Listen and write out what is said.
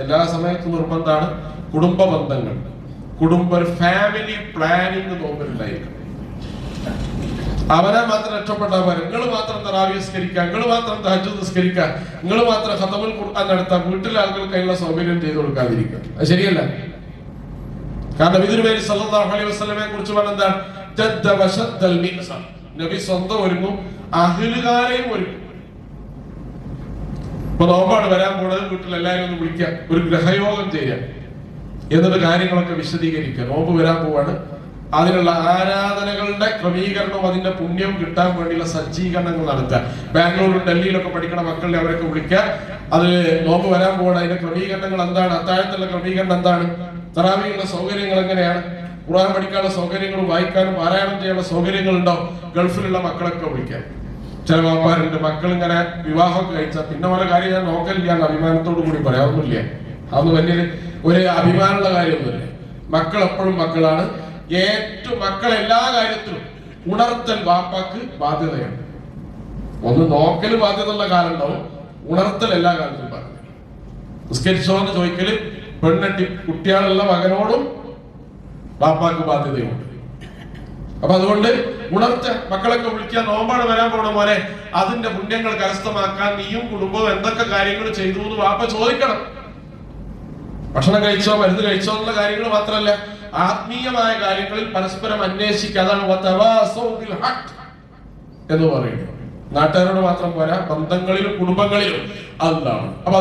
എല്ലാ സമയത്തും നിർബന്ധമാണ് കുടുംബ ബന്ധങ്ങൾ, ഫാമിലി പ്ലാനിങ് നോമ്പുണ്ടായിരിക്കും. അവനെ മാത്രം രക്ഷപ്പെട്ടാൽ പോരെ, നിങ്ങൾ മാത്രം തറാവീഹ് നിസ്കരിക്കുക, നിങ്ങൾ മാത്രം തഹജ്ജുദ് നിസ്കരിക്കുക, നിങ്ങൾ മാത്രം ഖതമുൽ ഖുർആൻ നടത്താം, വീട്ടിലെ ആളുകൾക്ക് അതിനുള്ള സൗകര്യം ചെയ്തു കൊടുക്കാതിരിക്കുക. അത് ശരിയല്ല. കാരണം ഇതിനു വേണ്ടി സല്ലല്ലാഹു അലൈഹി വസല്ലമയെ കുറിച്ച് പറഞ്ഞെന്താണ്? ജദ്ദ വശദ്ദൽ മിഅ്സർ. നബി സ്വന്തം ഒരുങ്ങും, അഹ്ലുകാരെയും ഒരുങ്ങും. ഇപ്പൊ നോമ്പാണ് വരാൻ പോണത്, വീട്ടിൽ എല്ലാവരും ഒന്ന് വിളിക്കുക, ഒരു ഗ്രഹയോഗം ചെയ്യാം, എന്നിട്ട് കാര്യങ്ങളൊക്കെ വിശദീകരിക്കുക. നോമ്പ് വരാൻ പോവാണ്, അതിനുള്ള ആരാധനകളുടെ ക്രമീകരണവും അതിന്റെ പുണ്യവും കിട്ടാൻ വേണ്ടിയുള്ള സജ്ജീകരണങ്ങൾ നടത്തുക. ബാംഗ്ലൂരും ഡൽഹിയിലൊക്കെ പഠിക്കണ മക്കളെ അവരൊക്കെ വിളിക്കുക. അത് നോമ്പ് വരാൻ പോവാണ്, അതിന്റെ ക്രമീകരണങ്ങൾ എന്താണ്, അത്താഴത്തുള്ള ക്രമീകരണം എന്താണ്, തറാവീഹുള്ള സൗകര്യങ്ങൾ എങ്ങനെയാണ്, ഖുർആൻ പഠിക്കാനുള്ള സൗകര്യങ്ങളും വായിക്കാനും പാരായണം ചെയ്യാനുള്ള സൗകര്യങ്ങൾ ഉണ്ടോ, ഗൾഫിലുള്ള മക്കളൊക്കെ വിളിക്കാം. ചില വാപ്പാരുണ്ട്, മക്കൾ ഇങ്ങനെ വിവാഹമൊക്കെ കഴിച്ചാൽ പിന്നെ ഓരോ കാര്യം ഞാൻ നോക്കലില്ല എന്ന് അഭിമാനത്തോടു കൂടി പറയാവുന്നില്ല. അതൊന്നും വലിയൊരു അഭിമാനമുള്ള കാര്യമൊന്നുമില്ല. മക്കൾ എപ്പോഴും മക്കളാണ്. ഏറ്റവും മക്കൾ എല്ലാ കാര്യത്തിലും ഉണർത്തൽ വാപ്പാക്ക് ബാധ്യതയാണ്. ഒന്ന് നോക്കല് ബാധ്യതയുള്ള കാലം ഉണ്ടാവും, ഉണർത്തൽ എല്ലാ കാലത്തും ബാധ്യത. നിസ്കരിച്ചോ എന്ന് ചോദിക്കല് പെണ്ണെട്ടി കുട്ടികളുള്ള മകനോടും വാപ്പാക്ക് ബാധ്യതയുണ്ട്. അപ്പൊ അതുകൊണ്ട് ഉണർത്ത മക്കളൊക്കെ വിളിക്കാൻ, നോമ്പാണ് വരാൻ പോണ പോലെ അതിന്റെ പുണ്യങ്ങൾ കരസ്ഥമാക്കാൻ നീയും കുടുംബവും എന്തൊക്കെ കാര്യങ്ങൾ ചെയ്തു എന്ന് വാപ്പ ചോദിക്കണം. ഭക്ഷണം കഴിച്ചോ മരുന്ന് കഴിച്ചോ എന്നുള്ള കാര്യങ്ങൾ മാത്രമല്ല, ആത്മീയമായ കാര്യങ്ങളിൽ പരസ്പരം അന്വേഷിക്കുക. അതാണ് എന്ന് പറയുന്നത്. നാട്ടുകാരോട് മാത്രം പോരാ, ബന്ധങ്ങളിലും കുടുംബങ്ങളിലും അതാണ്. അപ്പൊ